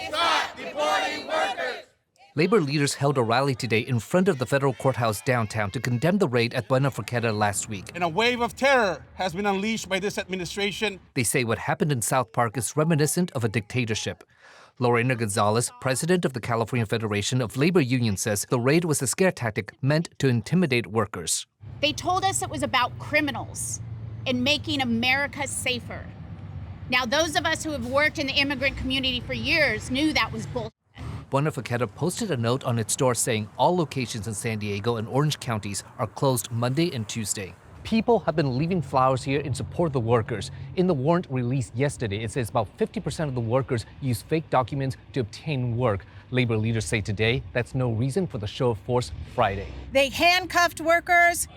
Stop deporting workers! Labor leaders held a rally today in front of the federal courthouse downtown to condemn the raid at Buona Forchetta last week. And a wave of terror has been unleashed by this administration. They say what happened in South Park is reminiscent of a dictatorship. Lorena Gonzalez, president of the California Federation of Labor Unions, says the raid was a scare tactic meant to intimidate workers. They told us it was about criminals and making America safer. Now, those of us who have worked in the immigrant community for years knew that was bullshit. Buona Forchetta posted a note on its door saying all locations in San Diego and Orange counties are closed Monday and Tuesday. People have been leaving flowers here in support of the workers. In the warrant released yesterday, it says about 50% of the workers use fake documents to obtain work. Labor leaders say today that's no reason for the show of force Friday. They handcuffed workers,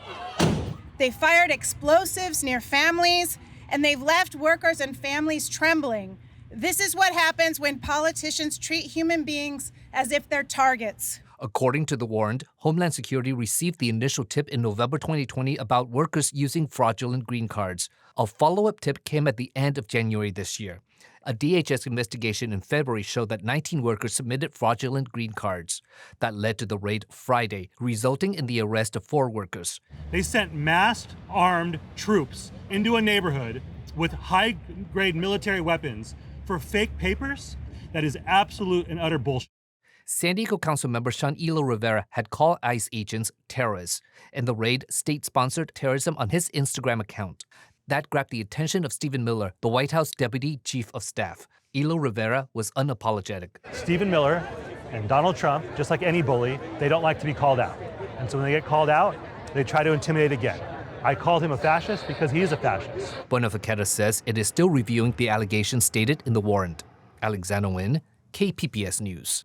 they fired explosives near families, and they've left workers and families trembling. This is what happens when politicians treat human beings as if they're targets. According to the warrant, Homeland Security received the initial tip in November 2020 about workers using fraudulent green cards. A follow-up tip came at the end of January this year. A DHS investigation in February showed that 19 workers submitted fraudulent green cards. That led to the raid Friday, resulting in the arrest of 4 workers. They sent masked, armed troops into a neighborhood with high-grade military weapons for fake papers. That is absolute and utter bullshit. San Diego Council member Ilo Rivera had called ICE agents terrorists, and the raid state-sponsored terrorism on his Instagram account. That grabbed the attention of Stephen Miller, the White House Deputy Chief of Staff. Ilo Rivera was unapologetic. Stephen Miller and Donald Trump, just like any bully, they don't like to be called out. And so when they get called out, they try to intimidate again. I called him a fascist because he is a fascist. Buona Forchetta says it is still reviewing the allegations stated in the warrant. Alexander Nguyen, KPBS News.